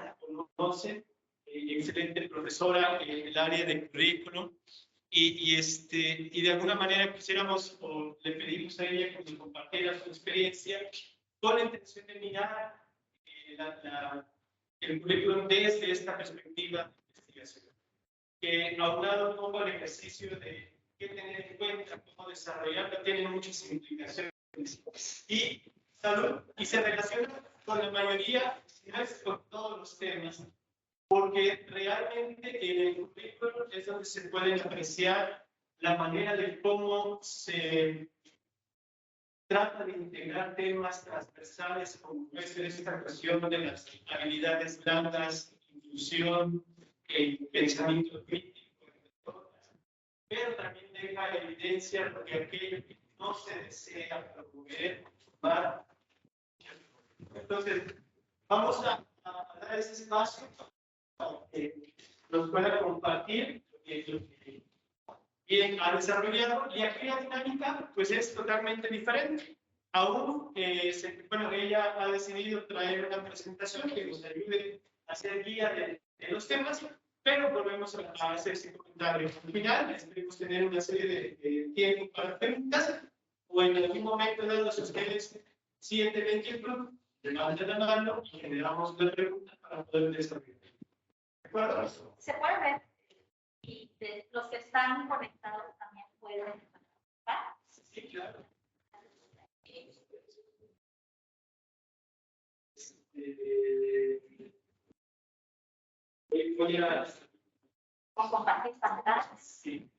la conocen, excelente profesora en el área de currículum, y de alguna manera quisiéramos, o le pedimos a ella que nos compartiera su experiencia con la intención de mirar el currículum desde esta perspectiva de investigación, que aunado un poco al ejercicio de qué tener en cuenta, cómo desarrollarlo, tiene muchas implicaciones. Y salud, y se relaciona con la mayoría, si no es con todos los temas, porque realmente en el currículum es donde se pueden apreciar la manera de cómo se trata de integrar temas transversales, como puede ser esta cuestión de las habilidades blandas, inclusión, el pensamiento crítico, pero también deja evidencia de aquello que no se desea promover. Entonces, vamos a dar ese espacio para que nos pueda compartir lo que bien ha desarrollado, y aquí la dinámica pues es totalmente diferente. Aún, bueno, ella ha decidido traer una presentación que nos ayude a hacer guía de los temas, pero volvemos a hacer ese comentario. Al final, esperemos tener una serie de tiempo para preguntas, o en algún momento dado, si ustedes sienten el tiempo, levanten la mano y generamos la pregunta para poder desarrollar. ¿De acuerdo? Se puede ver, y los que están conectados también pueden participar. Sí, claro. Voy a... ¿Con compartir pantallas? Sí.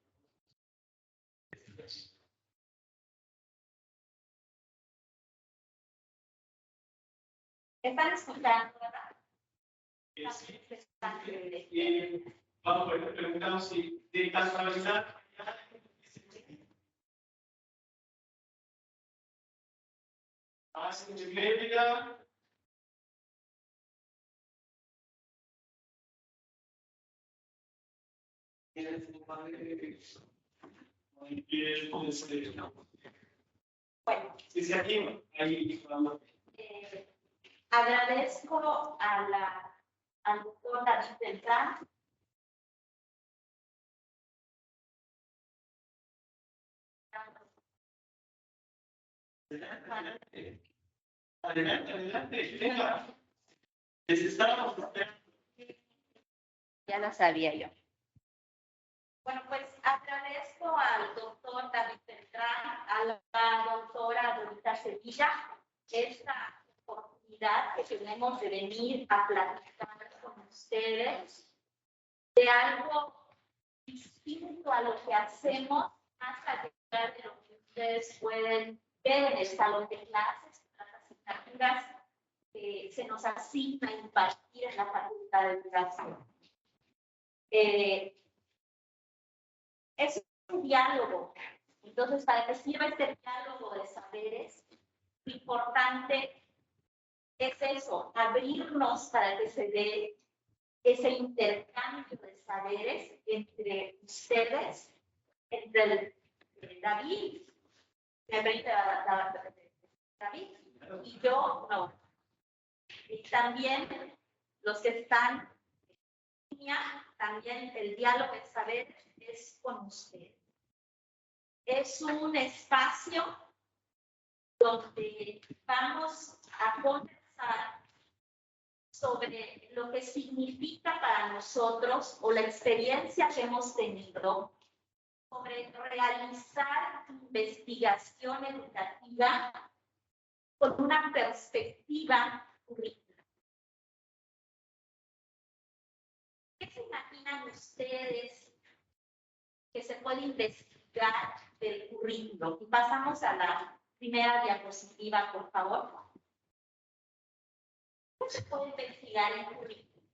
Están escuchando, ¿verdad? Sí. Vamos, preguntamos si de casualidad. Hacen media. Muy bien, Bueno, si se anima, ahí vamos. agradezco al doctor David Beltrán. Adelante, venga. Les estábamos esperando. Ya lo sabía yo. Bueno, pues agradezco al doctor David Beltrán, a la doctora Dorita Sevilla, esta oportunidad que tenemos de venir a platicar con ustedes de algo distinto a lo que hacemos, más allá de lo que ustedes pueden ver en el salón de clases, las asignaturas que se nos asigna impartir en la Facultad de Educación. Es un diálogo. Entonces, ¿para qué sirve este diálogo de saberes? Lo importante es eso, abrirnos para que se dé ese intercambio de saberes entre ustedes, entre David, David y yo, no. Y también los que están en línea, también el diálogo de saberes es con ustedes. Es un espacio donde vamos a conversar sobre lo que significa para nosotros o la experiencia que hemos tenido sobre realizar investigación educativa con una perspectiva curricular. ¿Qué se imaginan ustedes que se puede investigar del currículo? Y pasamos a la primera diapositiva, por favor. ¿Qué se puede investigar en currículo?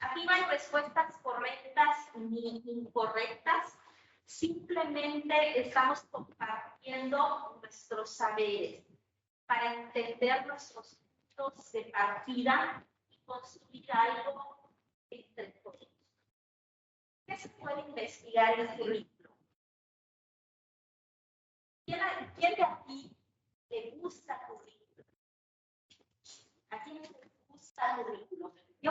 Aquí no hay respuestas correctas ni incorrectas. Simplemente estamos compartiendo nuestros saberes para entender nuestros puntos de partida y construir algo entre todos. ¿Qué se puede investigar en el currículo? ¿Quién de aquí le gusta currículo? ¿A quién le gusta currículo? Yo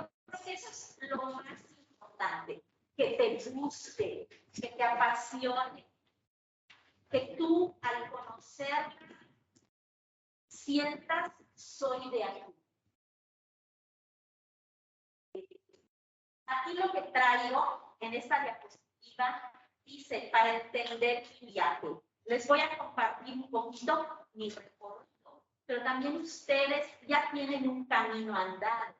guste, que te apasione, que tú al conocerla sientas soy de aquí. Aquí lo que traigo en esta diapositiva dice, para entender mi viaje. Les voy a compartir un poquito mi recorrido, pero también ustedes ya tienen un camino andado.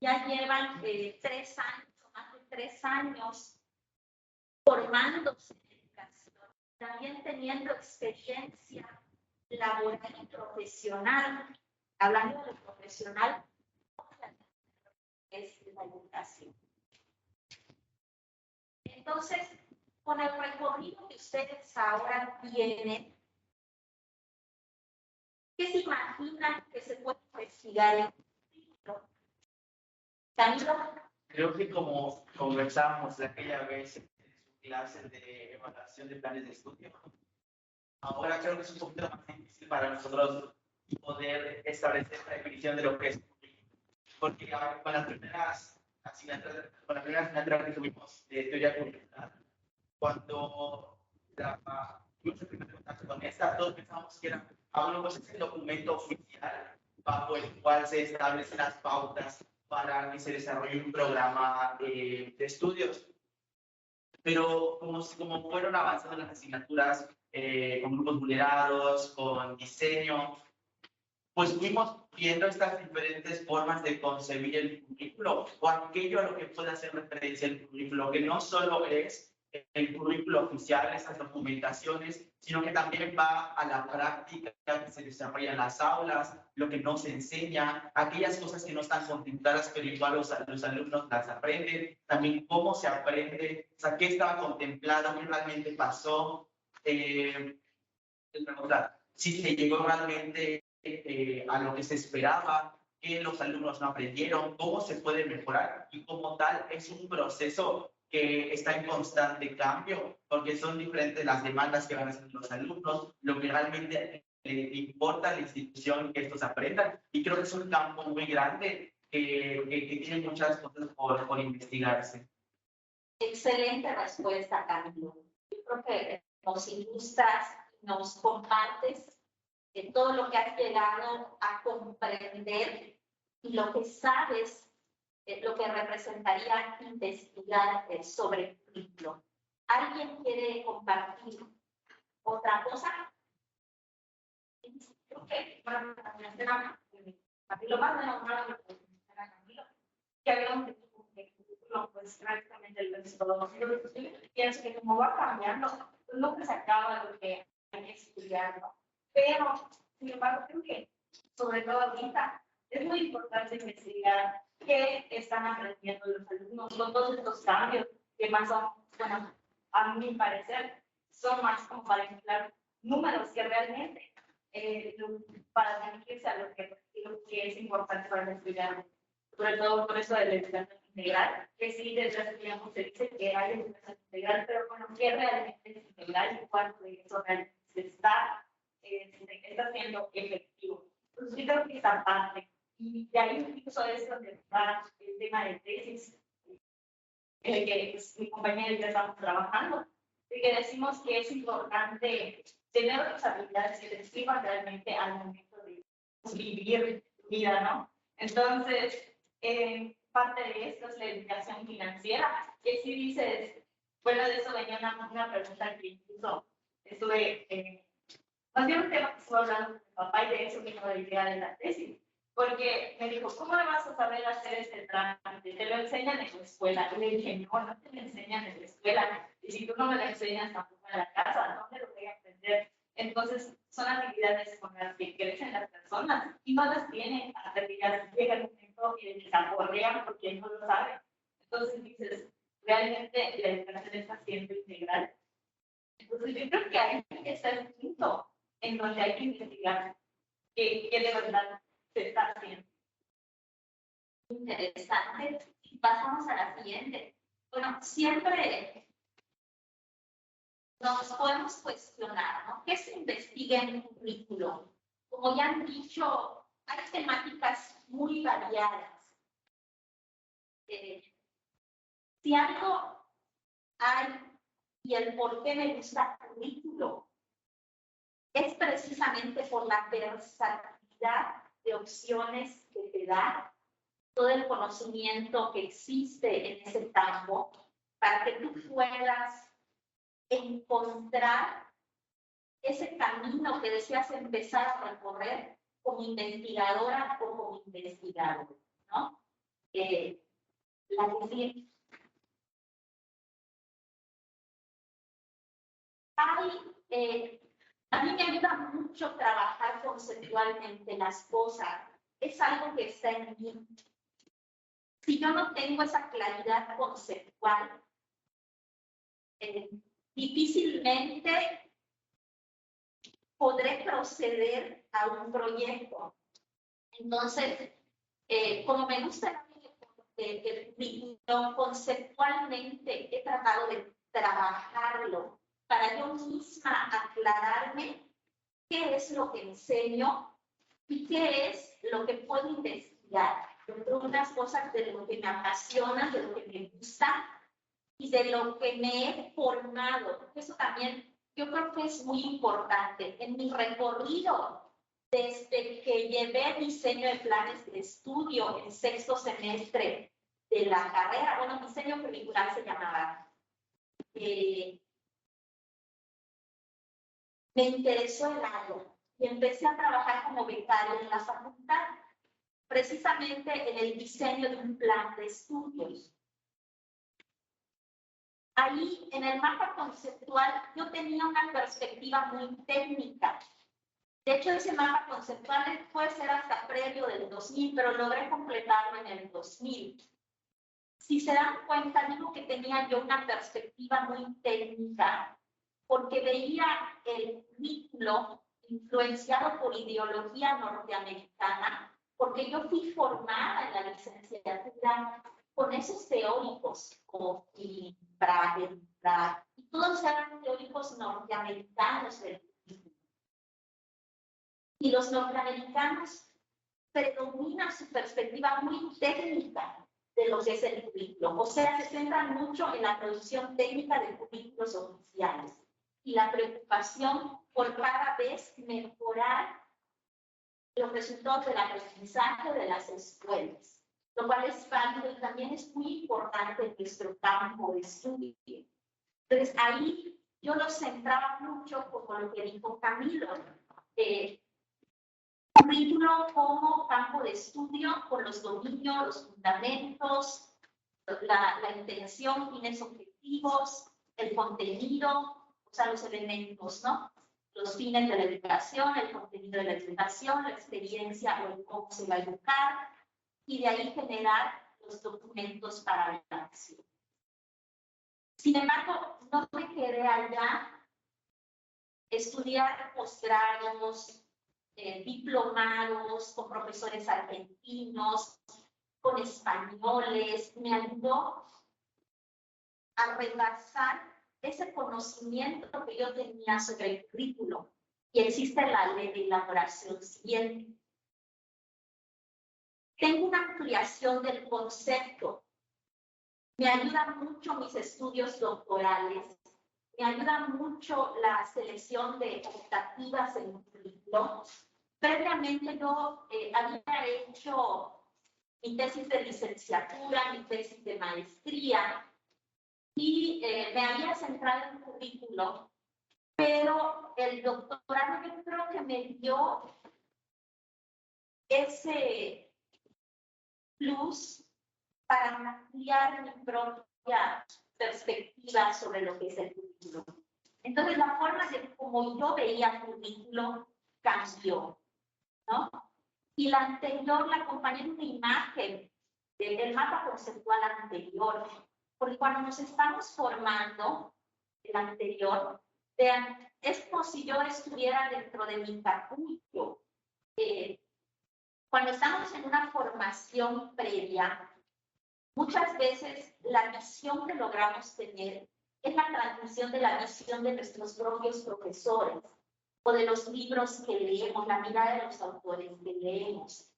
Ya llevan 3 años o más de 3 años formándose en educación, también teniendo experiencia laboral y profesional. Hablando de profesional, es la educación. Entonces, con el recorrido que ustedes ahora tienen, ¿qué se imaginan que se puede investigar en un libro? Camilo. Creo que como conversábamos aquella vez en su clase de evaluación de planes de estudio, ahora creo que es un poquito más difícil para nosotros poder establecer la definición de lo que es currículum. Porque con las primeras asignaturas que tuvimos de teoría curricular, cuando tuvimos el primer contacto con esta, todos pensábamos que era pues es el documento oficial bajo el cual se establecen las pautas para que se desarrolle un programa de estudios. Pero como fueron avanzando las asignaturas con grupos vulnerados, con diseño, pues fuimos viendo estas diferentes formas de concebir el currículo o aquello a lo que puede hacer referencia el currículo, que no solo es el currículo oficial, esas documentaciones, sino que también va a la práctica que se desarrolla en las aulas, lo que no se enseña, aquellas cosas que no están contempladas, pero igual los alumnos las aprenden, también cómo se aprende, o sea, qué estaba contemplado, qué realmente pasó, si se llegó realmente a lo que se esperaba, qué los alumnos no aprendieron, cómo se puede mejorar y como tal es un proceso que está en constante cambio porque son diferentes las demandas que van a hacer los alumnos, lo que realmente le importa a la institución que estos aprendan y creo que es un campo muy grande que tiene muchas cosas por investigarse. Excelente respuesta, Camilo. Yo creo que nos ilustras, nos compartes todo lo que has llegado a comprender y lo que sabes, lo que representaría investigar sobre el currículo. ¿Alguien quiere compartir otra cosa? Creo que, bueno, Camilo más de normal, Camilo, que había un currículo, pues prácticamente el resto. Yo pienso que como va cambiando, nunca se acaba lo que hay que estudiar, ¿no? Pero, sin embargo, creo que, sobre todo ahorita, es muy importante investigar qué están aprendiendo los alumnos con todos estos cambios, que más son, bueno, a mi parecer, son más como para inflar números que realmente para dirigirse a lo que es importante para el estudiante. Sobre todo por eso de la educación integral, que sí, desde hace tiempo se dice que hay educación integral, pero bueno, ¿qué realmente es integral y cuánto de eso realmente se está siendo efectivo? Entonces, yo creo que esa parte, y de ahí incluso es donde va el tema de tesis, que pues, mi compañera y yo estamos trabajando, de que decimos que es importante tener otras habilidades que te sirvan realmente al momento de vivir tu vida, ¿no? Entonces, parte de esto es la educación financiera, que si dices, bueno, de eso venía una pregunta que incluso estuve, más bien un tema que estuve hablando con mi papá y de eso vino la idea de la tesis, porque me dijo, ¿cómo le vas a saber hacer este trámite? Te lo enseñan en la escuela. Y le dije, no te lo enseñan en la escuela. Y si tú no me lo enseñas tampoco en la casa, ¿dónde lo voy a aprender? Entonces, son actividades con las que crecen las personas y no las tienen hasta que ya llega el momento en el que se aporrean porque no lo saben. Entonces dices, realmente la educación está siendo integral. Entonces, yo creo que ahí está el punto en donde hay que investigar qué de verdad se está haciendo. Interesante. Pasamos a la siguiente. Bueno, siempre nos podemos cuestionar, ¿no? ¿Qué se investiga en un currículo? Como ya han dicho, hay temáticas muy variadas. Si algo hay y el por qué me gusta el currículo es precisamente por la versatilidad de opciones que te da, todo el conocimiento que existe en ese campo, para que tú puedas encontrar ese camino que deseas empezar a recorrer como investigadora o como investigador, ¿no? La que sigue. A mí me ayuda mucho trabajar conceptualmente las cosas. Es algo que está en mí. Si yo no tengo esa claridad conceptual, difícilmente podré proceder a un proyecto. Entonces, como me gusta el currículum, conceptualmente he tratado de trabajarlo para yo misma aclararme qué es lo que enseño y qué es lo que puedo investigar. Entre unas cosas de lo que me apasiona, de lo que me gusta y de lo que me he formado. Eso también yo creo que es muy importante. En mi recorrido, desde que llevé diseño de planes de estudio en sexto semestre de la carrera, bueno, diseño curricular se llamaba, me interesó el área y empecé a trabajar como becaria en la facultad, precisamente en el diseño de un plan de estudios. Ahí, en el mapa conceptual, yo tenía una perspectiva muy técnica. De hecho, ese mapa conceptual puede ser hasta previo del 2000, pero logré completarlo en el 2000. Si se dan cuenta, digo que tenía yo una perspectiva muy técnica, porque veía el currículo influenciado por ideología norteamericana, porque yo fui formada en la licenciatura con esos teóricos, como Bragg, y todos eran teóricos norteamericanos del currículo. Y los norteamericanos predominan su perspectiva muy técnica de lo que es el currículo. O sea, se centran mucho en la producción técnica de currículos oficiales y la preocupación por cada vez mejorar los resultados del aprendizaje de las escuelas, lo cual es válido y también es muy importante en nuestro campo de estudio. Entonces, ahí yo lo centraba mucho como lo que dijo Camilo, currículo como campo de estudio con los dominios, los fundamentos, la intención, fines objetivos, el contenido, o sea, los elementos, ¿no? Los fines de la educación, el contenido de la educación, la experiencia o el cómo se va a educar, y de ahí generar los documentos para la acción. Sin embargo, no me quedé allá. Estudiar posgrados, diplomados con profesores argentinos, con españoles, me ayudó a rebasar ese conocimiento que yo tenía sobre el currículo. Y existe la ley de elaboración siguiente. Tengo una ampliación del concepto. Me ayudan mucho mis estudios doctorales. Me ayuda mucho la selección de optativas en un currículo. Previamente yo había hecho mi tesis de licenciatura, mi tesis de maestría, y me había centrado en un currículo, pero el doctorado yo creo que me dio ese plus para ampliar mi propia perspectiva sobre lo que es el currículo. Entonces, la forma de como yo veía el currículo cambió, ¿no? Y la anterior la acompañé en una imagen del mapa conceptual anterior, porque cuando nos estamos formando, el anterior, vean, es como si yo estuviera dentro de mi capullo. Cuando estamos en una formación previa, muchas veces la visión que logramos tener es la transmisión de la visión de nuestros propios profesores o de los libros que leemos, la mirada de los autores que leemos.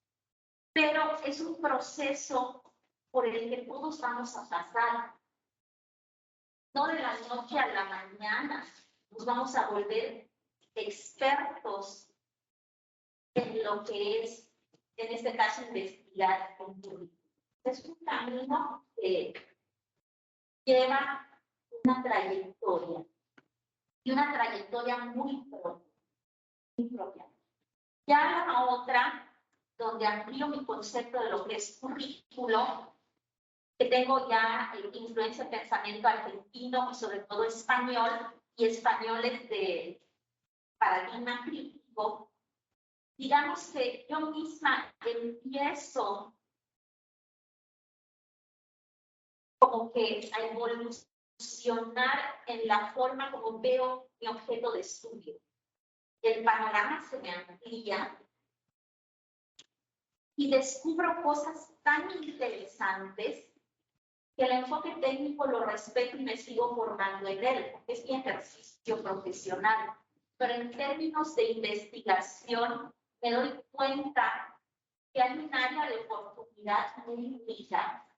Pero es un proceso por el que todos vamos a pasar. no de la noche a la mañana nos vamos a volver expertos en lo que es, en este caso, investigar un currículum. Es un camino que lleva una trayectoria, y una trayectoria muy propia. Ya la otra, donde amplío mi concepto de lo que es currículo, que tengo ya influencia en pensamiento argentino y sobre todo español, y españoles de paradigma crítico, digamos que yo misma empiezo como que a evolucionar en la forma como veo mi objeto de estudio. El panorama se me amplía y descubro cosas tan interesantes que el enfoque técnico lo respeto y me sigo formando en él, porque es mi ejercicio profesional. Pero en términos de investigación, me doy cuenta que hay un área de oportunidad muy rica,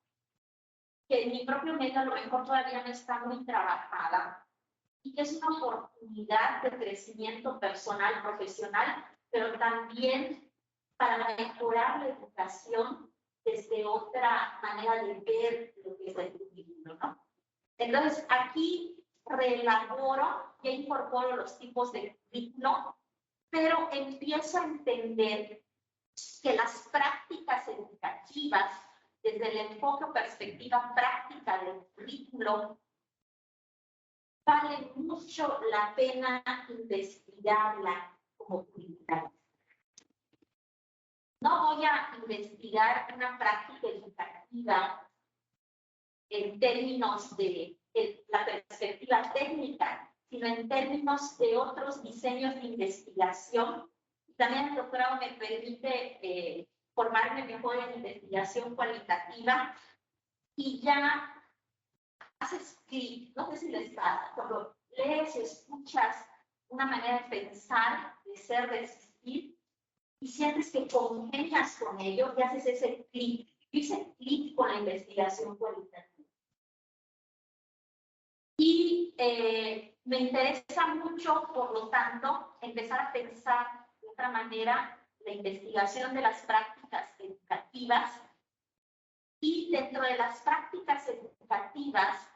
que en mi propio medio a lo mejor todavía no está muy trabajada, y que es una oportunidad de crecimiento personal, profesional, pero también para mejorar la educación desde otra manera de ver lo que es el currículo, ¿no? Entonces, aquí reelaboro, ya incorporo los tipos de currículo, pero empiezo a entender que las prácticas educativas, desde el enfoque o perspectiva práctica del currículo, vale mucho la pena investigarla como curricular. No voy a investigar una práctica educativa en términos de la perspectiva técnica, sino en términos de otros diseños de investigación. También el doctorado me permite formarme mejor en investigación cualitativa y ya haces clic, no sé si les pasa, cuando lees y escuchas una manera de pensar, de ser, de existir, y sientes que congenias con ello y haces ese clic. Yo hice clic con la investigación cualitativa. Y me interesa mucho, por lo tanto, empezar a pensar de otra manera la investigación de las prácticas educativas, y dentro de las prácticas educativas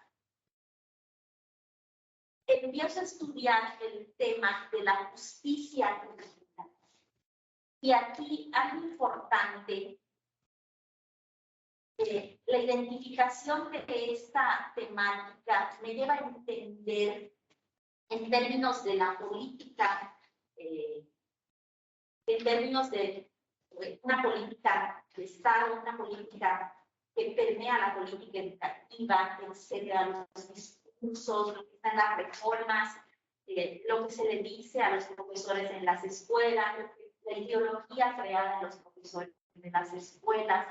empiezo a estudiar el tema de la justicia curricular. Y aquí algo importante, la identificación de esta temática me lleva a entender en términos de la política, en términos de una política de Estado, una política que permea la política educativa, que excede a los discursos, lo que están las reformas, lo que se le dice a los profesores en las escuelas, la ideología creada en los profesores en las escuelas,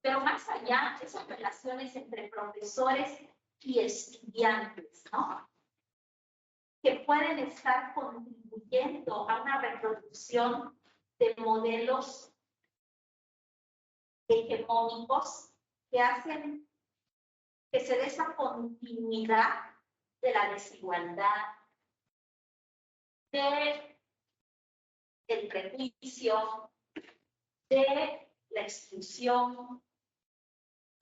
pero más allá, esas relaciones entre profesores y estudiantes, ¿no? Que pueden estar contribuyendo a una reproducción de modelos hegemónicos que hacen que se dé esa continuidad de la desigualdad, de el prejuicio, de la exclusión,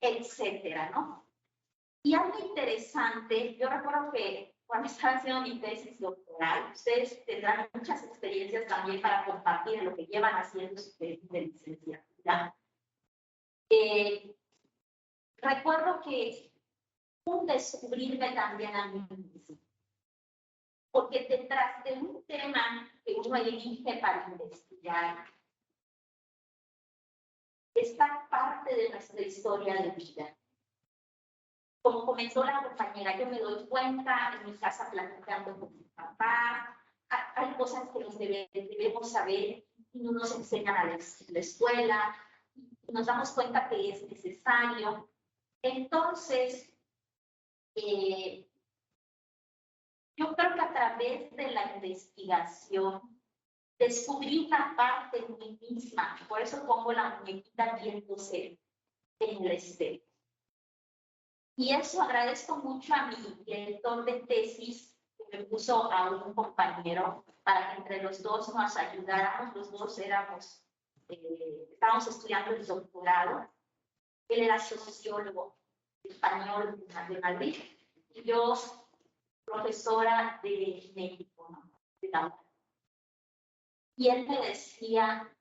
etcétera, ¿no? Y algo interesante, yo recuerdo que cuando estaba haciendo mi tesis doctoral, ustedes tendrán muchas experiencias también para compartir lo que llevan haciendo su tesis de licenciatura. Recuerdo que un descubrirme también a mí mismo, porque detrás de un tema que uno elige para investigar, está parte de nuestra historia de vida. Como comentó la compañera, yo me doy cuenta en mi casa platicando con mi papá, hay cosas que nos debemos saber y no nos enseñan a la escuela, y nos damos cuenta que es necesario. Entonces, yo creo que a través de la investigación descubrí una parte de mí misma, por eso pongo la muñequita viéndose en el espejo. Y eso agradezco mucho a mi director de tesis, que me puso a un compañero para que entre los dos nos ayudáramos. Los dos estábamos estudiando el doctorado. Él era sociólogo español de Madrid y yo profesora de México, ¿no? De la UNAM. Y él me decía,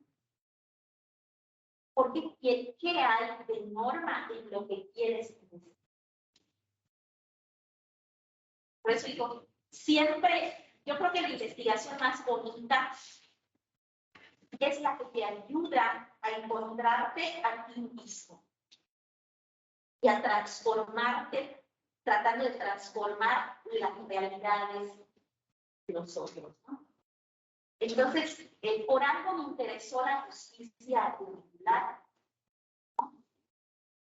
¿qué hay de norma en lo que quieres investigar? Por eso digo, siempre, yo creo que la investigación más bonita es la que te ayuda a encontrarte a ti mismo y a transformarte, tratando de transformar las realidades de los otros, ¿no? Entonces, por algo me interesó la justicia curricular.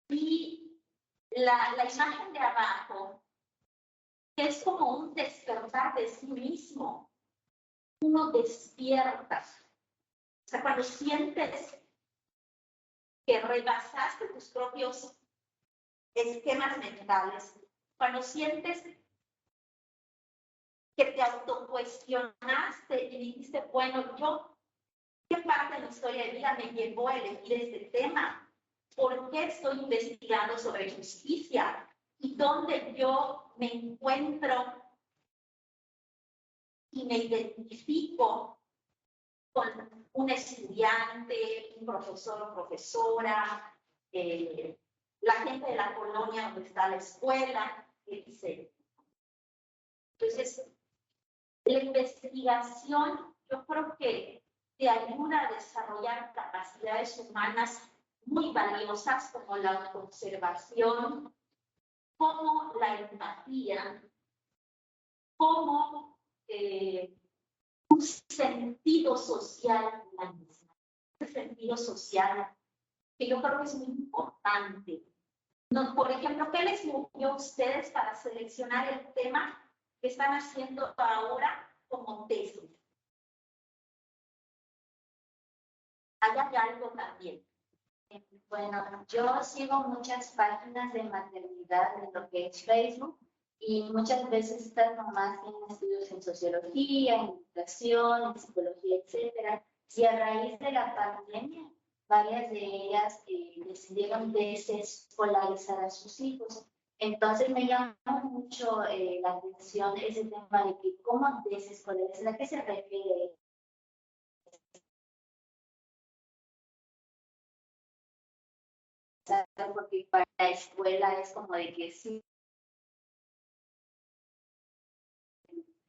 Y la imagen de abajo, que es como un despertar de sí mismo, uno despierta. O sea, cuando sientes que rebasaste tus propios esquemas mentales, cuando sientes que te autocuestionaste y dijiste, bueno, ¿qué parte de mi historia de vida me llevó a elegir este tema? ¿Por qué estoy investigando sobre justicia? ¿Y dónde yo me encuentro y me identifico con un estudiante, un profesor o profesora, la gente de la colonia donde está la escuela, etc.? Entonces, la investigación, yo creo que te ayuda a desarrollar capacidades humanas muy valiosas como la autoobservación, como la empatía, como un sentido social, un sentido social que yo creo que es muy importante. No, por ejemplo, ¿qué les movió a ustedes para seleccionar el tema que están haciendo ahora como tesis? Hay algo también. Bueno, yo sigo muchas páginas de maternidad en lo que es Facebook y muchas veces estas mamás tienen estudios en sociología, en educación, en psicología, etcétera. Y a raíz de la pandemia, varias de ellas decidieron desescolarizar a sus hijos. Entonces me llamó mucho la atención ese tema de que cómo desescolarizar, ¿a qué se refiere? Porque para la escuela es como de que sí,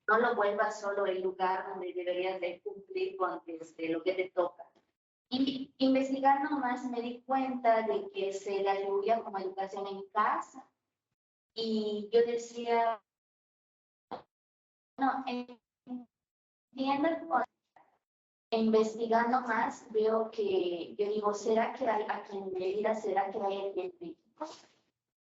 no lo vuelvas solo el lugar donde deberías de cumplir con lo que te toca. Y investigando más me di cuenta de que se le atribuía como educación en casa. Y yo decía, no, entiendo el concepto. Investigando más veo que, yo digo, ¿será que hay aquí en Mérida? ¿Será que hay aquí en México?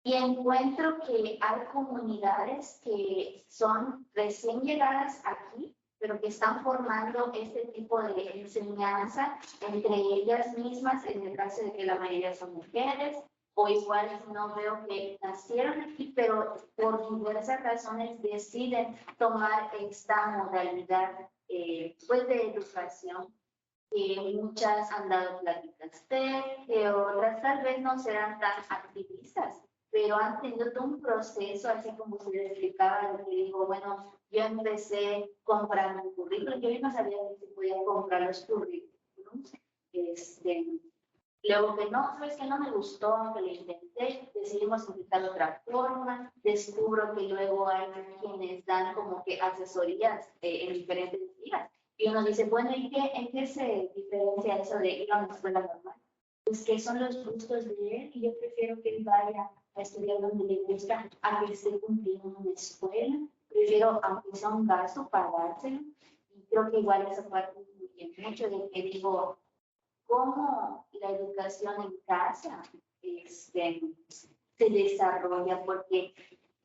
Y encuentro que hay comunidades que son recién llegadas aquí, pero que están formando este tipo de enseñanza entre ellas mismas, en el caso de que la mayoría son mujeres, o igual no veo que nacieron aquí, pero por diversas razones deciden tomar esta modalidad pues de educación. Muchas han dado pláticas que otras tal vez no serán tan activistas, pero han tenido todo un proceso, así como se les explicaba, de que digo, bueno, yo empecé comprando un currículum, yo no sabía que se podían comprar los currículums, luego que no, pues que no me gustó, que lo intenté, decidimos intentar otra forma, descubro que luego hay quienes dan como que asesorías en diferentes días, y uno dice, bueno, ¿en qué se diferencia eso de ir a una escuela normal? Pues que son los gustos de él, y yo prefiero que él vaya a estudiar donde le gusta a que esté cumpliendo en una escuela. Prefiero, aunque sea un gasto, pagárselo. Y creo que igual esa parte influye mucho de que digo, cómo la educación en casa se desarrolla, porque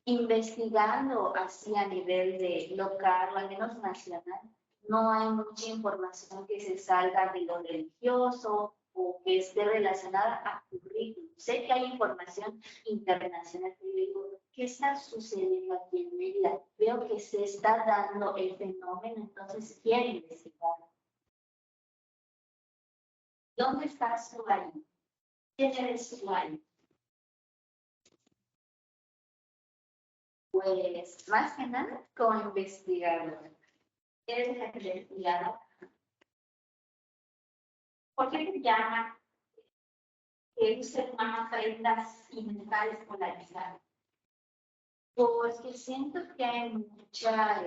investigando así a nivel de local o al menos nacional, no hay mucha información que se salga de lo religioso o que esté relacionada a currículum. Sé que hay información internacional, pero digo, ¿qué está sucediendo aquí en Mérida? Veo que se está dando el fenómeno, entonces quiero investigar. ¿Dónde estás tú ahí? ¿Quién eres tú ahí? Pues, más que nada, como investigador. Eres la investigadora. ¿Por qué te llama que un ser humano aprenda sin estar escolarizado? Porque siento que hay mucha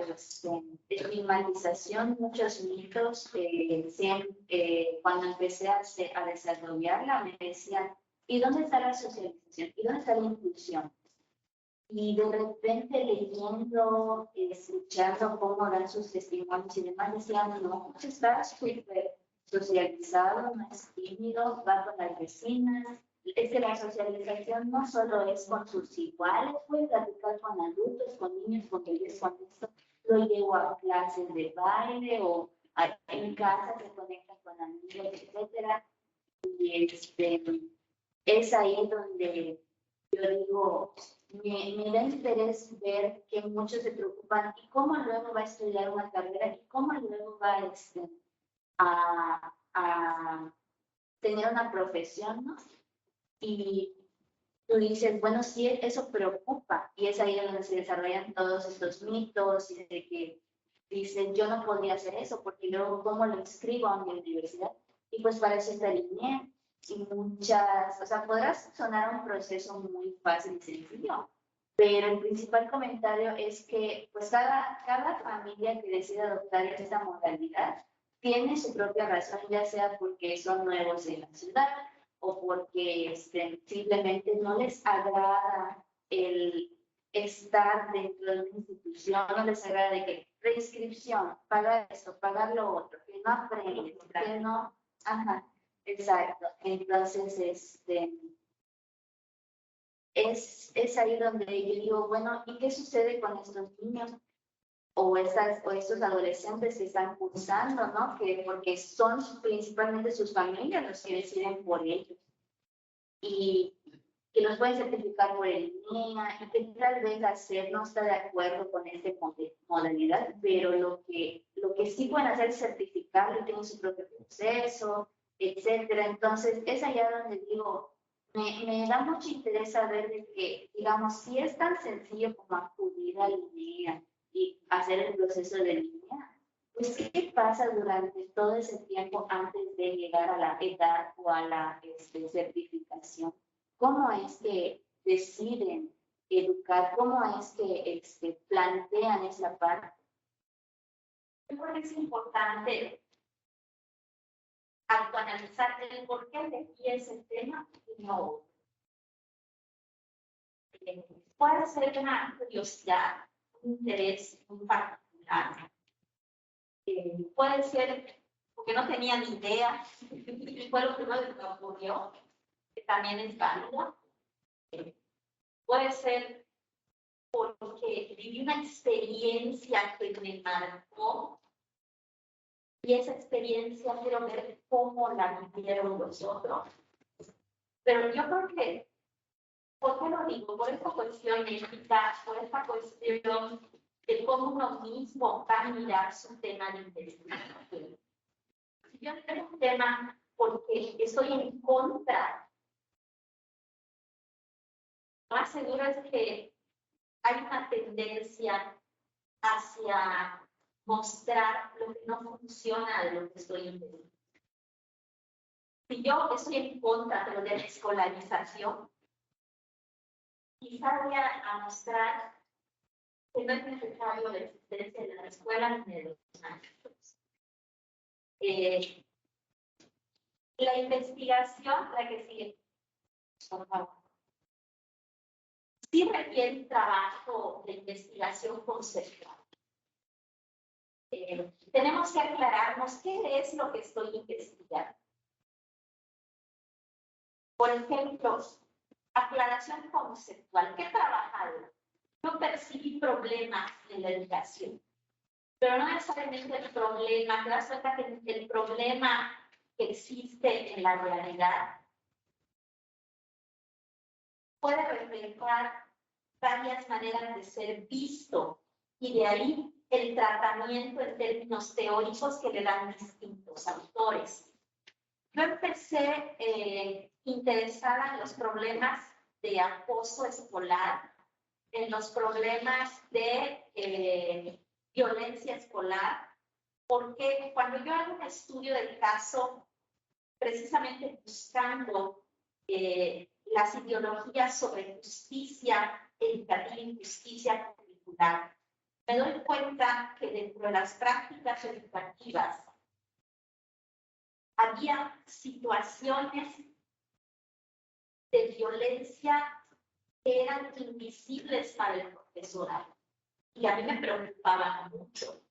estigmatización, muchos mitos. Cuando empecé a desarrollarla, me decían, ¿y dónde está la socialización? ¿Y dónde está la inclusión? Y de repente leyendo, escuchando cómo dan sus testimonios y demás, decían, no, pues está súper socializado, no es tímido, va con las vecinas. Es que la socialización no solo es con sus iguales, puede platicar con adultos, con niños, con bebés, con esto. Lo llevo a clases de baile o en casa se conecta con amigos, etcétera. Y es ahí donde yo digo, me da interés ver que muchos se preocupan y cómo luego va a estudiar una carrera y cómo luego va a tener una profesión, ¿no? Y tú dices, bueno, sí, eso preocupa y es ahí donde se desarrollan todos estos mitos y de que dicen, yo no podría hacer eso porque luego, ¿cómo lo inscribo a mi universidad? Y pues para eso está el INEA y muchas, o sea, podrás sonar un proceso muy fácil y sencillo, pero el principal comentario es que pues cada familia que decide adoptar esta modalidad tiene su propia razón, ya sea porque son nuevos en la ciudad o porque simplemente no les agrada el estar dentro de una institución, no les agrada de que reinscripción, pagar esto, pagar lo otro, que no aprendes, que no, ajá, exacto. Entonces, es ahí donde yo digo, bueno, ¿y qué sucede con estos niños o estos adolescentes que están cursando, ¿no? Que porque son principalmente sus familias los que deciden por ellos y que los pueden certificar por el INEA y que tal vez hacer no está de acuerdo con esta modalidad, pero lo que sí pueden hacer es certificarlo y tienen su propio proceso, etcétera. Entonces, es allá donde digo, me da mucho interés saber de que, digamos, si es tan sencillo como acudir al INEA y hacer el proceso del INEA, pues, ¿qué pasa durante todo ese tiempo antes de llegar a la edad o a la certificación? ¿Cómo es que deciden educar? ¿Cómo es que plantean esa parte? Yo creo que es importante autoanalizar el por qué elegí ese tema y no otro. Puede ser una curiosidad, un interés muy particular. Puede ser porque no tenía ni idea y fue lo primero que me ocurrió, que también es válido. Puede ser porque viví una experiencia que me marcó y esa experiencia quiero ver cómo la vivieron los otros. Pero yo creo que, ¿por qué lo digo? Por esta cuestión ética, por esta cuestión de cómo uno mismo va a mirar su tema de investigación. Yo tengo un tema porque estoy en contra. Lo más seguro es que hay una tendencia hacia mostrar lo que no funciona de lo que estoy investigando. Si yo estoy en contra de la escolarización, quizá voy a mostrar que no es necesario la existencia de la escuela ni de los maestros. La investigación, la que sigue, por favor, sí requiere un trabajo de investigación conceptual. Tenemos que aclararnos qué es lo que estoy investigando. Por ejemplo, aclaración conceptual. ¿Qué he trabajado? Yo percibí problemas en la educación, pero no necesariamente el problema. Te das cuenta que el problema que existe en la realidad puede reflejar varias maneras de ser visto y de ahí el tratamiento en términos teóricos que le dan distintos autores. Yo empecé interesada en los problemas de acoso escolar, en los problemas de violencia escolar, porque cuando yo hago un estudio del caso, precisamente buscando las ideologías sobre justicia educativa y justicia curricular, me doy cuenta que dentro de las prácticas educativas había situaciones de violencia que eran invisibles para el profesorado y a mí me preocupaban mucho,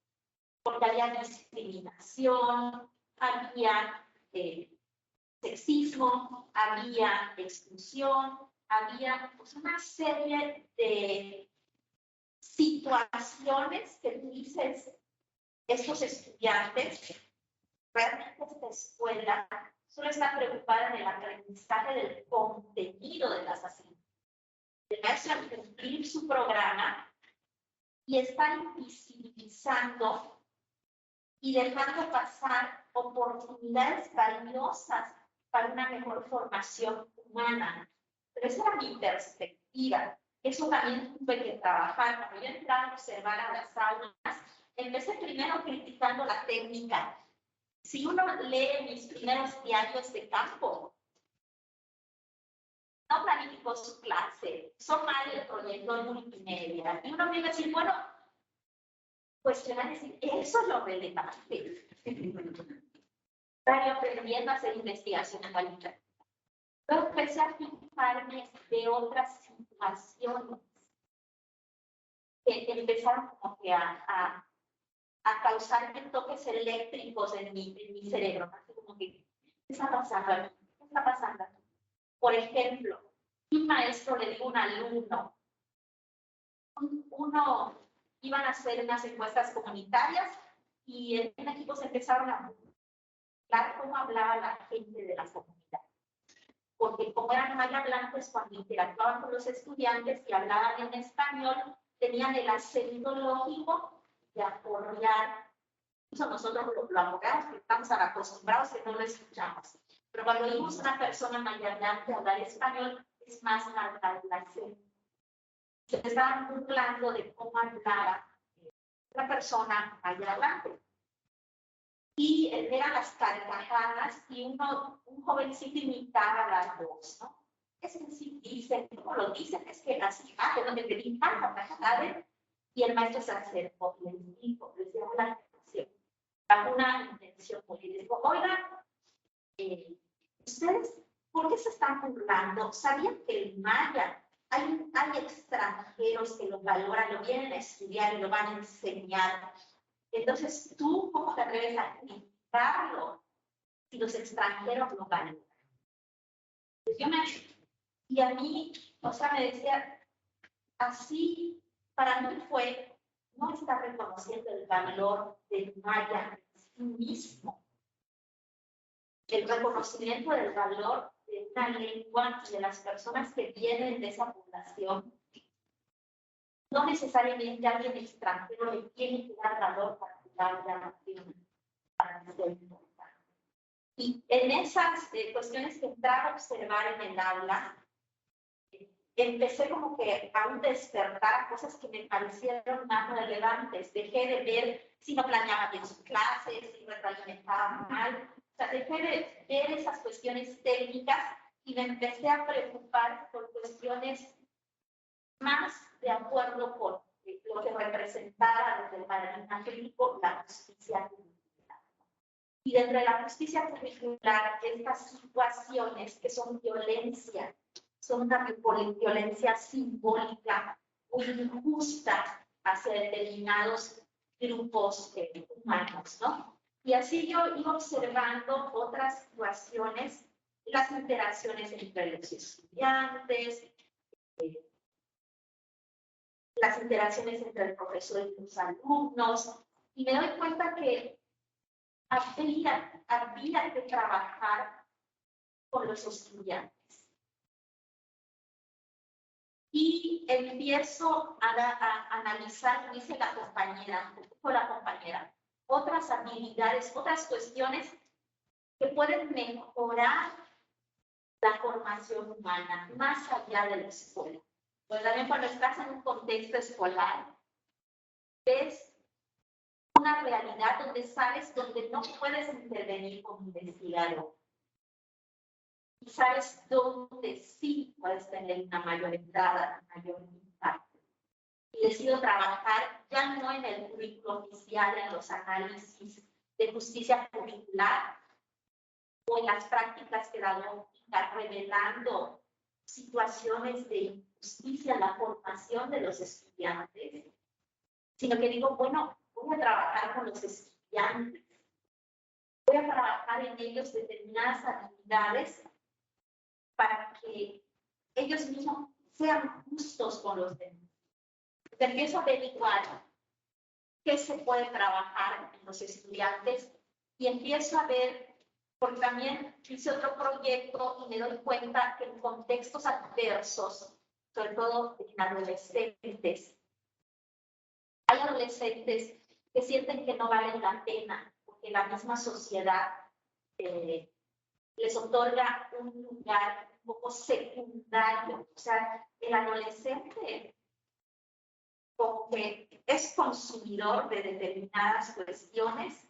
porque había discriminación, había sexismo, había exclusión, había pues, una serie de situaciones que tú dices, estos estudiantes, realmente esta escuela solo está preocupada en el aprendizaje del contenido de las asignaturas. El maestro al cumplir su programa y está invisibilizando y dejando pasar oportunidades valiosas para una mejor formación humana. Pero esa era mi perspectiva. Eso también tuve que trabajar. Cuando yo entraba a observar a las aulas, empecé primero criticando la técnica. Si uno lee mis primeros diarios de campo, no planificó su clase, son mal el proyecto de multimedia. Y uno viene a decir, bueno, pues te van a decir, eso es lo relevante. Estoy aprendiendo a hacer investigación cualitativa. Luego empecé a fijarme de otras situaciones que empezaron como que a causarme toques eléctricos en mi cerebro. Así como que, ¿qué está pasando? ¿Qué está pasando? Por ejemplo, un maestro le dijo a un alumno, iban a hacer unas encuestas comunitarias y en equipo se empezaron a hablar cómo hablaba la gente de la comunidad. Porque como eran maya blancos, cuando interactuaban con los estudiantes y hablaban en español, tenían el acento lógico de apoyar. Incluso nosotros lo abogamos, que estamos acostumbrados que no lo escuchamos. Pero cuando oímos a una persona maya blanca hablar español, es más marcado el acento. Se estaban burlando de cómo hablaba una persona maya blanca. Y eran las carcajadas y un jovencito imitaba la voz, ¿no? Es que sí dicen, ¿cómo lo dicen? Es que así, que donde te digan carcajadas. Y el maestro se acercó y les dijo, les dio una intención, una intención política. Oigan, ¿ustedes por qué se están burlando? ¿Sabían que el maya, hay extranjeros que lo valoran, lo vienen a estudiar y lo van a enseñar? Entonces, ¿tú cómo te atreves a criticarlo si los extranjeros lo valoran? Y a mí, o sea, me decía, así para mí fue, no estar reconociendo el valor del maya en sí mismo, el reconocimiento del valor de una lengua y de las personas que vienen de esa población. No necesariamente alguien extranjero le tiene que dar valor para cuidar la nación, para ser importante. Y en esas cuestiones que entraba a observar en el aula, empecé como que a un despertar a cosas que me parecieron más relevantes. Dejé de ver si no planeaba bien sus clases, si retroalimentaba mal. O sea, dejé de ver esas cuestiones técnicas y me empecé a preocupar por cuestiones más de acuerdo con lo que representaba desde el paradigma crítico la justicia curricular. Y dentro de la justicia curricular, estas situaciones que son violencia, son una violencia simbólica muy injusta hacia determinados grupos humanos, ¿no? Y así yo iba observando otras situaciones, las interacciones entre los estudiantes, las interacciones entre el profesor y los alumnos, y me doy cuenta que había que trabajar con los estudiantes. Y empiezo a analizar, dice la compañera, otras habilidades, otras cuestiones que pueden mejorar la formación humana más allá de la escuela. Pues también cuando estás en un contexto escolar, ves una realidad donde sabes donde no puedes intervenir como investigador. Y sabes dónde sí puedes tener una mayor entrada, un mayor impacto. Y decido trabajar ya no en el currículo oficial, en los análisis de justicia curricular o en las prácticas pedagógicas, revelando situaciones de injusticia en la formación de los estudiantes, sino que digo, bueno, voy a trabajar con los estudiantes, voy a trabajar en ellos determinadas habilidades para que ellos mismos sean justos con los demás. Empiezo a averiguar qué se puede trabajar en los estudiantes y empiezo a ver, porque también hice otro proyecto y me doy cuenta que en contextos adversos, sobre todo en adolescentes, hay adolescentes que sienten que no valen la pena porque la misma sociedad les otorga un lugar un poco secundario. O sea, el adolescente como que es consumidor de determinadas cuestiones,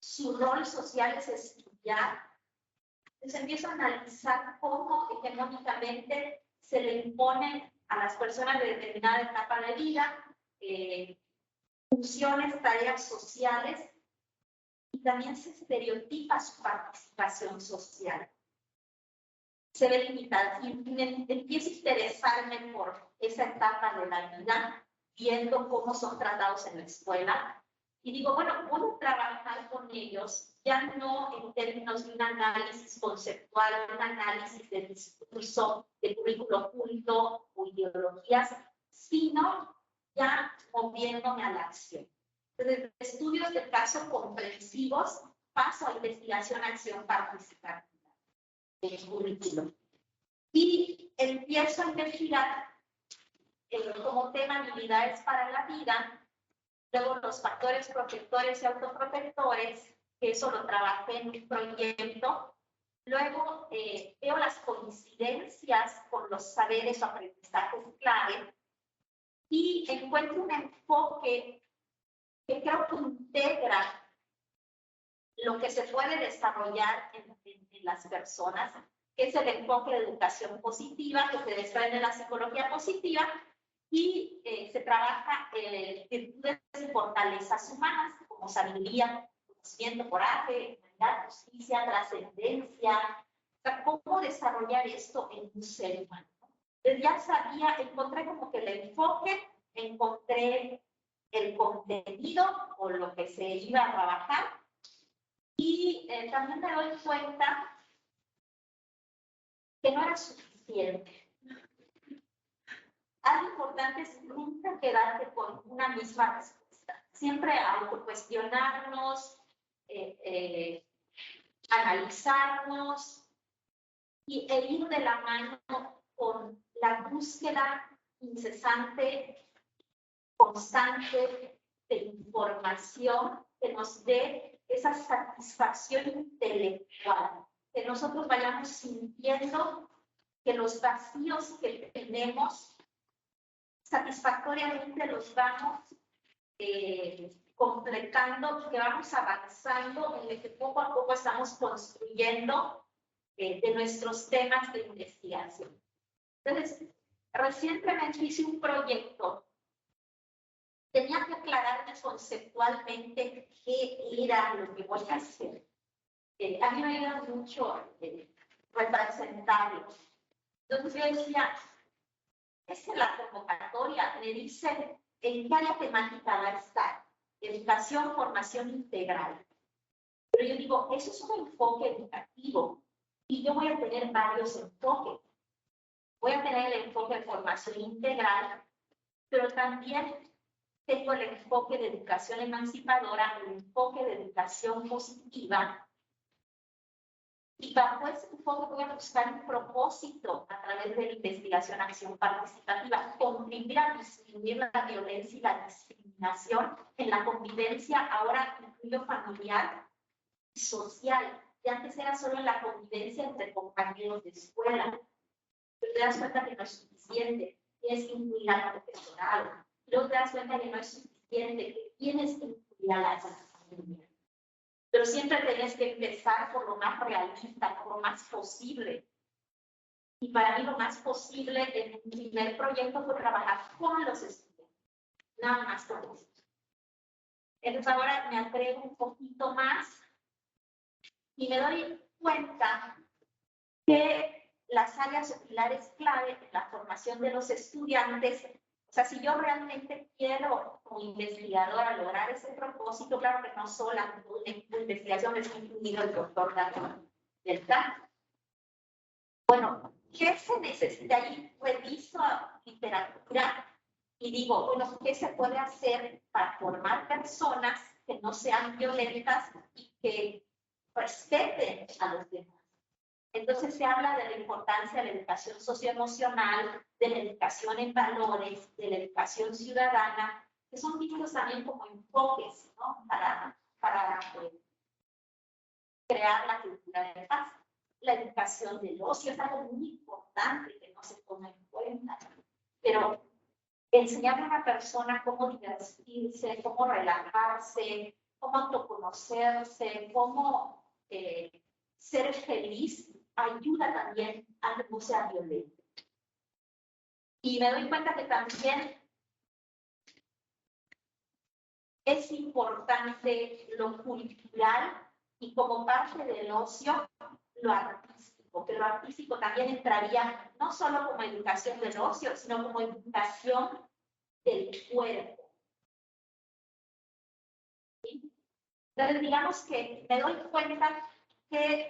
su rol social es estudiar. Entonces empiezo a analizar cómo hegemónicamente se le imponen a las personas de determinada etapa de vida funciones, tareas sociales, y también se estereotipa su participación social. Se ve limitada y empiezo a interesarme por esa etapa de la vida, viendo cómo son tratados en la escuela, y digo, bueno, puedo trabajar con ellos, ya no en términos de un análisis conceptual, un análisis de discurso, de currículo oculto o ideologías, sino ya moviéndome a la acción. Desde estudios de caso comprensivos, paso a investigación, acción participativa del currículo. Y empiezo a investigar como tema habilidades para la vida, luego los factores protectores y autoprotectores, que eso lo trabajé en un proyecto. Luego veo las coincidencias con los saberes o aprendizajes clave y encuentro un enfoque que creo que integra lo que se puede desarrollar en las personas, que es el enfoque de educación positiva, que se desprende de la psicología positiva, y se trabaja virtudes y fortalezas humanas, como sabiduría, conocimiento, coraje, humanidad, justicia, trascendencia. O sea, cómo desarrollar esto en un ser humano. Entonces ya sabía, encontré como que el enfoque, encontré el contenido o lo que se iba a trabajar, y también me doy cuenta que no era suficiente. Algo importante es nunca quedarte con una misma respuesta. Siempre autocuestionarnos, analizarnos y ir de la mano con la búsqueda incesante, constante de información que nos dé esa satisfacción intelectual, que nosotros vayamos sintiendo que los vacíos que tenemos satisfactoriamente los vamos completando, que vamos avanzando en el que poco a poco estamos construyendo de nuestros temas de investigación. Entonces, recientemente hice un proyecto. Tenía que aclararme conceptualmente qué era lo que voy a hacer. A mí me ayuda mucho representarlo. Entonces yo decía, es que la convocatoria me dice en qué área temática va a estar. Educación, formación integral. Pero yo digo, eso es un enfoque educativo y yo voy a tener varios enfoques. Voy a tener el enfoque de formación integral, pero también tengo el enfoque de educación emancipadora, el enfoque de educación positiva, y bajo ese enfoque voy a buscar un propósito a través de la investigación, acción participativa, contribuir a disminuir la violencia y la discriminación en la convivencia, ahora incluido familiar y social. Que antes era solo la convivencia entre compañeros de escuela. Pero te das cuenta que no es suficiente, tienes que incluir al profesorado. Luego te das cuenta que no es suficiente, que tienes que incluir a la familia. Pero siempre tienes que empezar por lo más realista, por lo más posible. Y para mí lo más posible en mi primer proyecto fue trabajar con los estudiantes, nada más con ellos. Entonces ahora me atrevo un poquito más y me doy cuenta que las áreas o pilares clave en la formación de los estudiantes, o sea, si yo realmente quiero como investigadora lograr ese propósito, claro que no solamente una investigación es incluido el doctor del campo. Bueno, ¿qué se necesita? Ahí reviso literatura y digo, bueno, ¿qué se puede hacer para formar personas que no sean violentas y que respeten a los demás? Entonces se habla de la importancia de la educación socioemocional, de la educación en valores, de la educación ciudadana, que son títulos también como enfoques, ¿no? Para crear la cultura de paz. La educación del ocio es algo muy importante que no se toma en cuenta, pero enseñarle a una persona cómo divertirse, cómo relajarse, cómo autoconocerse, cómo ser feliz, ayuda también a que no sea violento. Y me doy cuenta que también es importante lo cultural y como parte del ocio, lo artístico, que lo artístico también entraría no solo como educación del ocio, sino como educación del cuerpo. ¿Sí? Entonces, digamos que me doy cuenta que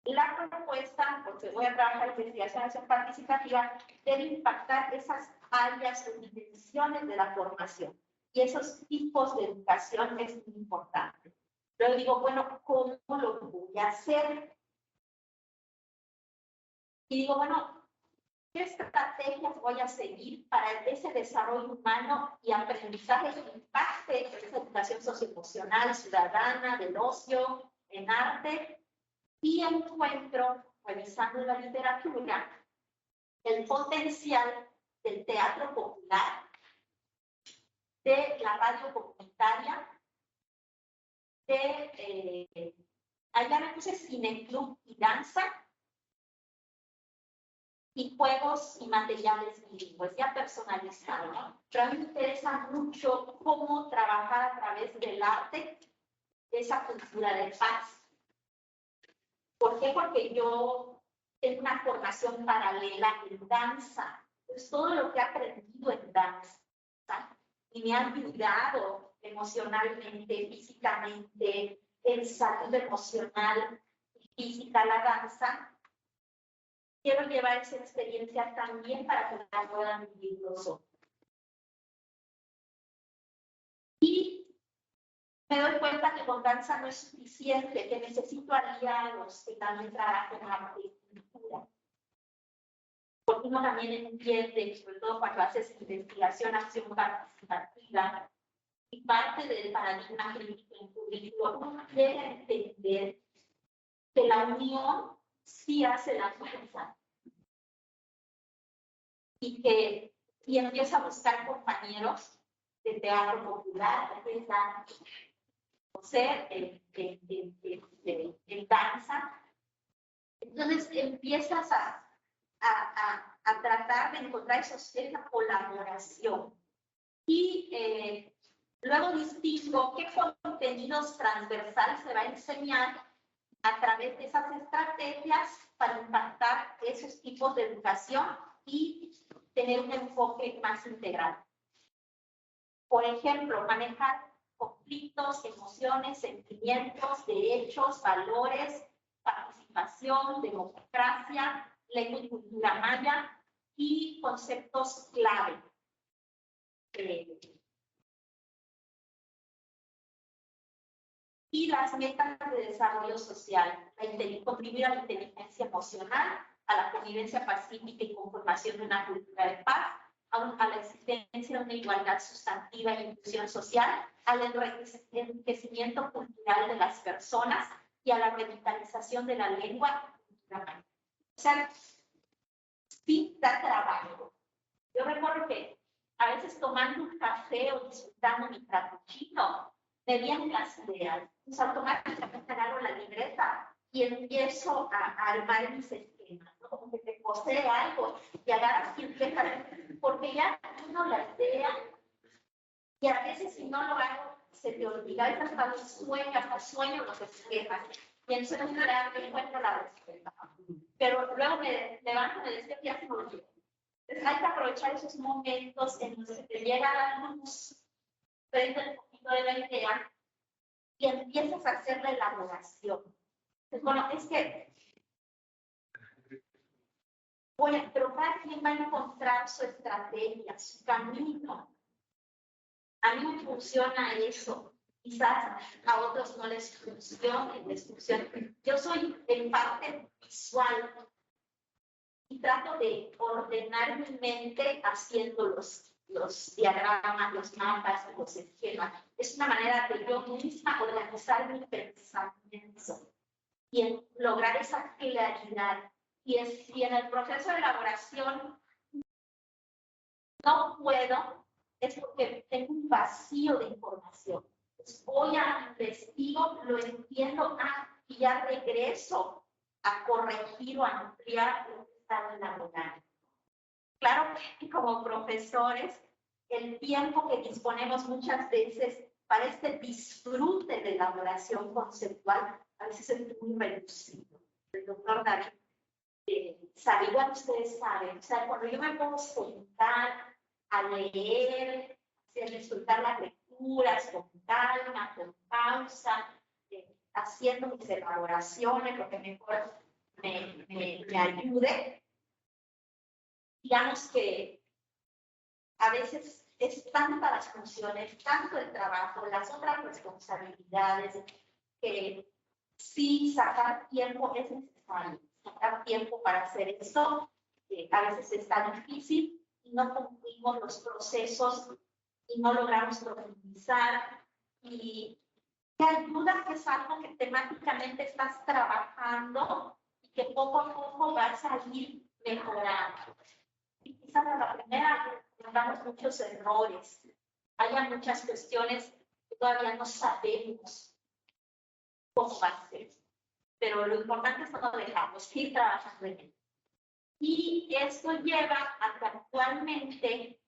la propuesta, porque voy a trabajar en investigación y acción participativa, debe impactar esas áreas o dimensiones de la formación. Y esos tipos de educación es muy importante. Luego digo, bueno, ¿cómo lo voy a hacer? Y digo, bueno, ¿qué estrategias voy a seguir para ese desarrollo humano y aprendizaje que impacte en esa educación socioemocional, ciudadana, del ocio, en arte? Y encuentro, revisando la literatura, el potencial del teatro popular, de la radio comunitaria, allá me puse cineclub y danza, y juegos y materiales bilingües, ya personalizados, ¿no? Pero a mí me interesa mucho cómo trabajar a través del arte esa cultura de paz. ¿Por qué? Porque yo tengo una formación paralela en danza. Pues todo lo que he aprendido en danza y me ha ayudado emocionalmente, físicamente, en salud emocional y física, la danza. Quiero llevar esa experiencia también para que la puedan vivir los otros. Y me doy cuenta que con danza no es suficiente, que necesito aliados que también trabajen arte y cultura. Porque uno también entiende, sobre todo cuando haces investigación, acción participativa, y parte del paradigma crítico en currículo, uno quiere entender que la unión sí hace la fuerza. Y empieza a buscar compañeros de teatro popular, empieza a conocer en danza. Entonces empiezas a tratar de encontrar esa colaboración. Y luego distingo qué contenidos transversales se va a enseñar a través de esas estrategias para impactar esos tipos de educación y tener un enfoque más integral. Por ejemplo, manejar conflictos, emociones, sentimientos, derechos, valores, participación, democracia, lengua y cultura maya y conceptos clave. y las metas de desarrollo social, contribuir a la inteligencia emocional, a la convivencia pacífica y conformación de una cultura de paz, a la existencia de una igualdad sustantiva e inclusión social, al enriquecimiento cultural de las personas y a la revitalización de la lengua y cultura. O sea, sí da trabajo. Yo recuerdo que a veces tomando un café o disfrutando mi frappuccino, me vienen las ideas. Entonces, automáticamente agarro la libreta y empiezo a armar mis esquemas, ¿no? Como que te posee algo y agarras y empiezas, porque ya uno la idea y a veces si no lo hago, se te olvida, hasta sueño lo que se queja. Y entonces ya me encuentro la respuesta. Pero luego me levanto, me despierto y ya se me olvidó. Entonces hay que aprovechar esos momentos en los que te llega la luz, prende un poquito de la idea y empiezas a hacer la elaboración. Entonces, bueno, es que, bueno, pero cada quien va a encontrar su estrategia, su camino. A mí me funciona eso. Quizás a otros no les funcione, Yo soy en parte visual y trato de ordenar mi mente haciendo los diagramas, los mapas, los esquemas. Es una manera de yo misma organizar mi pensamiento y lograr esa claridad. Y si en el proceso de elaboración no puedo, es porque tengo un vacío de información. Entonces voy a investigo, lo entiendo, y ya regreso a corregir o a ampliar lo que está elaborando. Claro que como profesores, el tiempo que disponemos muchas veces para este disfrute de elaboración conceptual a veces es muy reducido. El doctor David sabe, igual ustedes saben, o sea, cuando yo me puedo sentar a leer, hacer disfrutar las lecturas con calma, con pausa, haciendo mis elaboraciones, lo que mejor me ayude. Digamos que a veces es tanta las funciones, tanto el trabajo, las otras responsabilidades, que sí sacar tiempo es necesario. Sacar tiempo para hacer esto a veces es tan difícil y no cumplimos los procesos y no logramos profundizar. Y te ayuda que es algo que temáticamente estás trabajando y que poco a poco vas a ir mejorando. Y quizás a la primera tengamos muchos errores, haya muchas cuestiones que todavía no sabemos cómo hacer, pero lo importante es no dejarnos ir trabajando en ello. Y esto lleva a que actualmente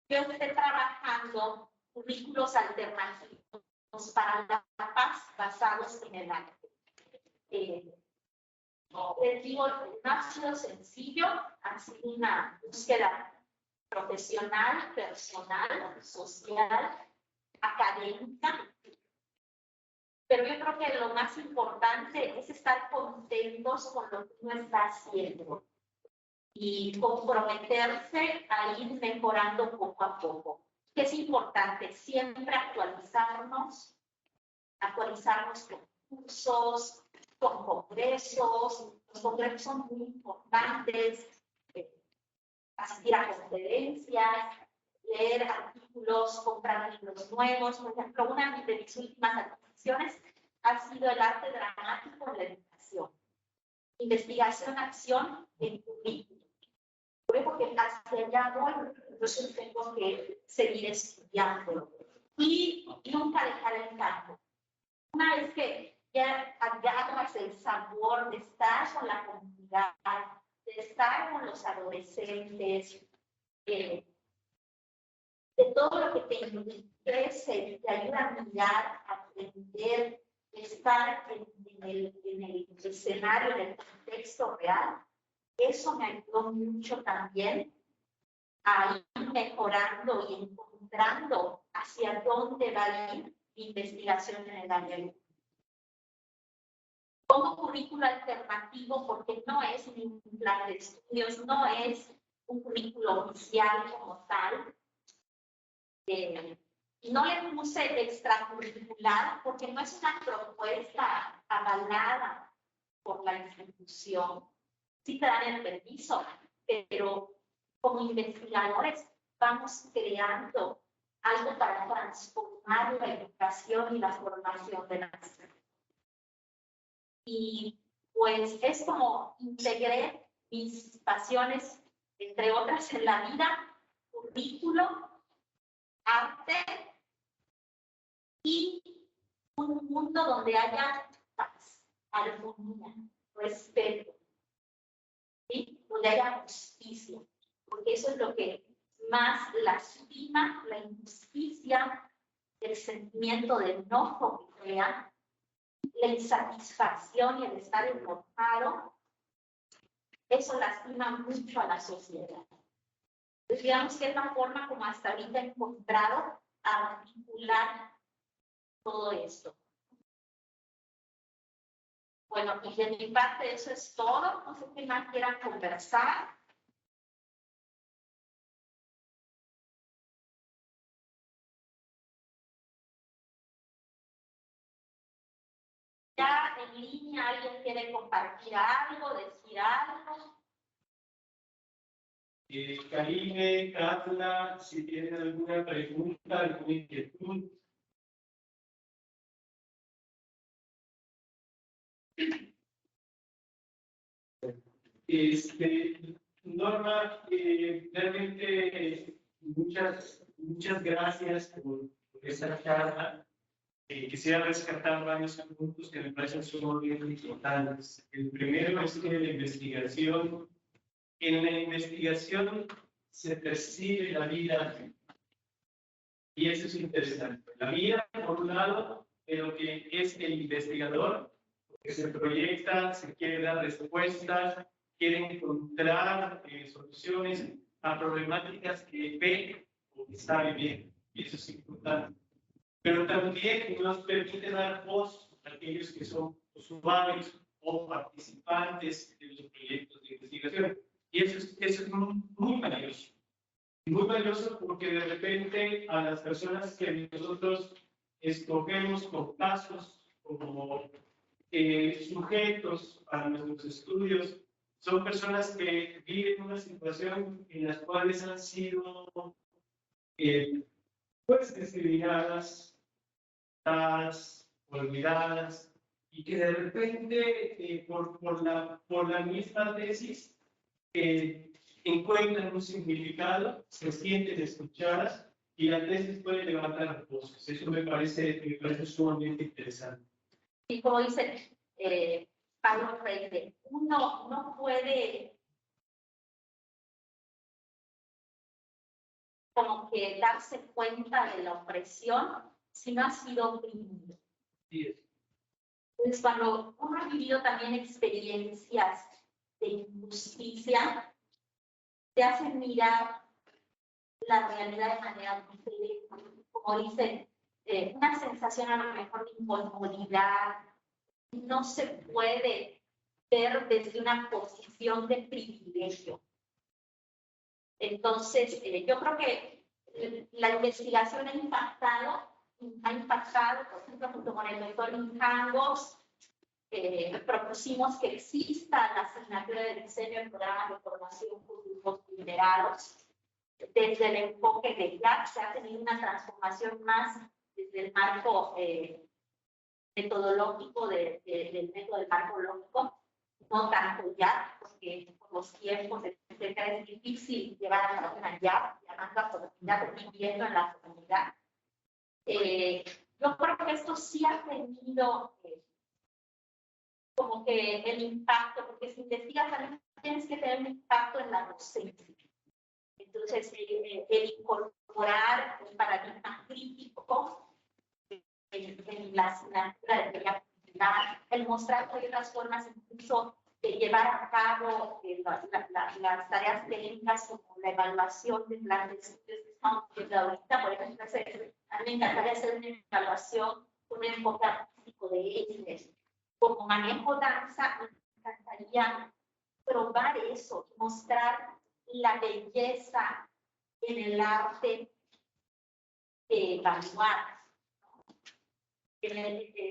yo esté trabajando currículos alternativos para la paz basados en el arte. Les digo, no ha sido sencillo, ha sido una búsqueda profesional, personal, social, académica, pero yo creo que lo más importante es estar contentos con lo que uno está haciendo y comprometerse a ir mejorando poco a poco. Que es importante siempre actualizarnos con cursos, con congresos. Los congresos son muy importantes, asistir a conferencias, leer artículos, comprar libros nuevos. Por ejemplo, una de mis últimas adquisiciones ha sido el arte dramático en la educación. Investigación-acción en currículum. Porque hacia allá voy, entonces tengo que seguir estudiando y nunca dejar el campo. Una vez que ya agarras el sabor de estar con la comunidad, de estar con los adolescentes, de todo lo que te interese, te ayuda a mirar, a aprender, estar en el escenario, en el contexto real, eso me ayudó mucho también a ir mejorando y encontrando hacia dónde va a ir mi investigación en el área. Como currículo alternativo, porque no es un plan de estudios, no es un currículo oficial como tal. No le puse extracurricular porque no es una propuesta avalada por la institución. Sí te dan el permiso, pero como investigadores vamos creando algo para transformar la educación y la formación de las personas. Y pues es como integré mis pasiones, entre otras en la vida, currículo, arte y un mundo donde haya paz, armonía, respeto, ¿sí? Donde haya justicia, porque eso es lo que más lastima, la injusticia, el sentimiento de enojo que crea, la insatisfacción y el estar enojado, eso lastima mucho a la sociedad. Entonces, digamos que es la forma como hasta ahorita he encontrado articular todo esto. Bueno, y de mi parte eso es todo. No sé qué más quieran conversar. Ya en línea, ¿alguien quiere compartir algo, decir algo? Karime, Carla, si tienen alguna pregunta, alguna inquietud. Norma, realmente muchas gracias por esta charla. Quisiera rescatar varios puntos que me parecen sumamente importantes. El primero es que en la investigación se percibe la vida, y eso es interesante. La vida, por un lado, de lo que es el investigador, que se proyecta, se quiere dar respuestas, quiere encontrar soluciones a problemáticas que ve o que sabe bien, y eso es importante. Pero también nos permite dar voz a aquellos que son usuarios o participantes de los proyectos de investigación. Y eso es muy valioso. Muy valioso porque de repente a las personas que nosotros escogemos con casos como sujetos para nuestros estudios, son personas que viven una situación en las cuales han sido pues discriminadas, olvidadas, y que de repente por la misma tesis encuentran un significado, se sienten escuchadas y la tesis puede levantar voces. Eso me parece sumamente interesante. Y como dice Pablo Freire, uno no puede como que darse cuenta de la opresión si no ha sido oprimido. Sí. Entonces, cuando uno ha vivido también experiencias de injusticia, te hacen mirar la realidad de manera diferente. Como dicen, una sensación a lo mejor de incomodidad, no se puede ver desde una posición de privilegio. Entonces, yo creo que la investigación ha impactado, por ejemplo, junto con el doctor Mijangos, propusimos que exista la asignatura de diseño del programa de formación con grupos vulnerados. Desde el enfoque de GAP se ha tenido una transformación más desde el marco metodológico del método del marco lógico, no tanto ya, porque por los tiempos, etcétera, es difícil llevar a una ya, llamando a oportunidad, viviendo en la comunidad. Yo creo que esto sí ha tenido como que el impacto, porque si investigas también tienes que tener un impacto en la docencia. Entonces, el incorporar un paradigma crítico en la asignatura de teoría cultural, el mostrar que hay otras formas incluso de llevar a cabo las tareas técnicas como la evaluación de planes de estudios que estamos viendo ahorita. Por ejemplo, a mí me encantaría hacer una evaluación con un enfoque artístico de ellos. Como manejo danza, me encantaría probar eso, mostrar la belleza en el arte evaluadas.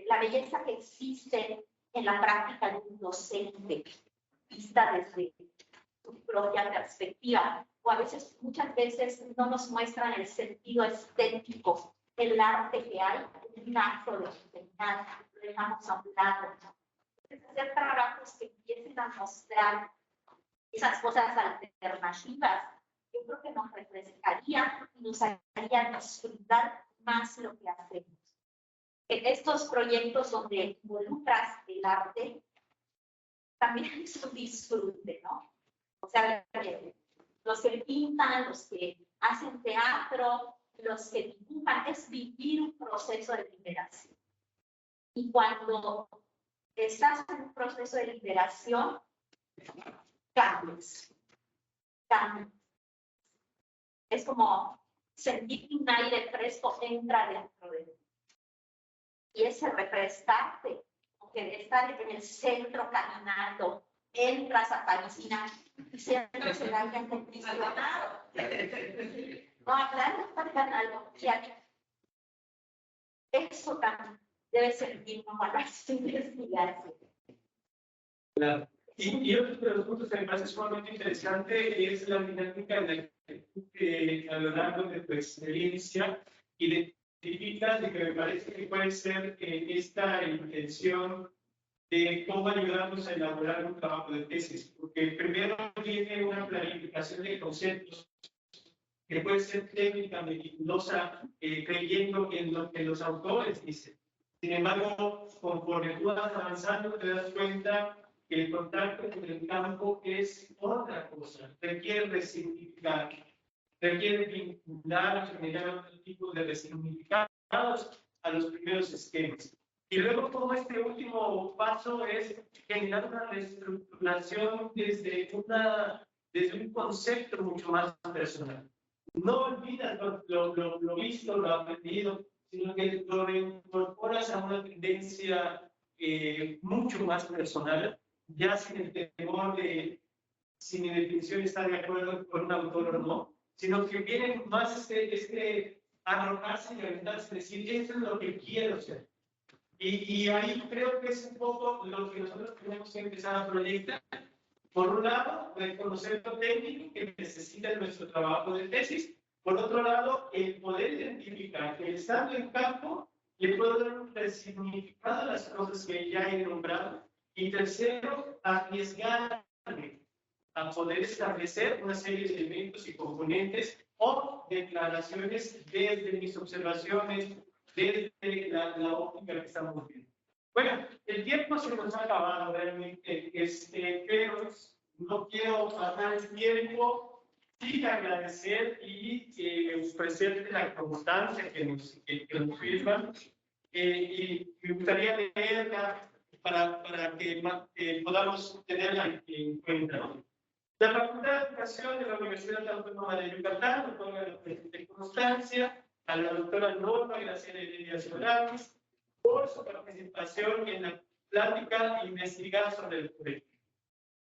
La belleza que existe en la práctica de un docente, vista desde su propia perspectiva, o a veces, muchas veces, no nos muestran el sentido estético, el arte que hay en un acto de enseñar, lo dejamos a un lado. Entonces, hacer trabajos que empiecen a mostrar esas cosas alternativas, yo creo que nos refrescaría y nos haría disfrutar más lo que hacemos. En estos proyectos donde involucras el arte, también es un disfrute, ¿no? O sea, los que pintan, los que hacen teatro, los que dibujan, es vivir un proceso de liberación. Y cuando estás en un proceso de liberación, cambias. Es como sentir un aire fresco entra dentro de ti. Y ese refrescarte, porque estar en el centro caminando, entras a Parisina y siempre se da alguien condicionado. No, hablando para algo. Eso también debe ser digno para investigarse. Claro. Y otro de los puntos que me parece sumamente interesante es la dinámica en la que a lo largo de tu experiencia identificas de que me parece que puede ser esta intención de cómo ayudarnos a elaborar un trabajo de tesis, porque primero viene una planificación de conceptos que puede ser técnica, meticulosa, creyendo en lo que los autores dicen. Sin embargo, conforme tú vas avanzando, te das cuenta que el contacto con el campo es otra cosa, requiere resignificar, requiere vincular, generar otro tipo de resignificados a los primeros esquemas. Y luego todo este último paso es generar una reestructuración desde un concepto mucho más personal. No olvidas lo visto, lo aprendido, sino que lo incorporas a una tendencia mucho más personal, ya sin el temor de si mi definición está de acuerdo con un autor o no, sino que viene más arrojarse y aventarse, decir, esto es lo que quiero ser. Y ahí creo que es un poco lo que nosotros tenemos que empezar a proyectar. Por un lado, reconocer lo técnico que necesita nuestro trabajo de tesis. Por otro lado, el poder identificar que estando en campo le puedo dar un resignificado a las cosas que ya he nombrado. Y tercero, arriesgarme a poder establecer una serie de elementos y componentes o declaraciones desde mis observaciones, desde la óptica que estamos viendo. Bueno, el tiempo se nos ha acabado realmente, pero no quiero pasar el tiempo sin agradecer y ofrecerte la constancia que nos firman. Y me gustaría leerla para que podamos tenerla en cuenta. La Facultad de Educación de la Universidad Autónoma de Yucatán otorga la presente constancia a la doctora Norma Graciela Heredia Solís por su participación en la plática investigada sobre el proyecto.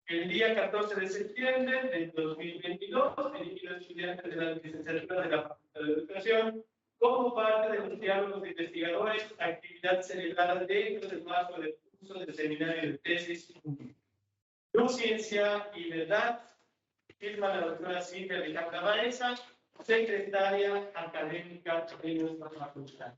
El día 14 de septiembre del 2022, dirigido a estudiantes de la licenciatura de la Facultad de Educación, como parte de los diálogos de investigadores, actividad celebrada dentro del marco del curso del seminario de tesis Luz, Ciencia y Verdad, firma la doctora Silvia Ricarda Baeza, secretaria académica de nuestra facultad.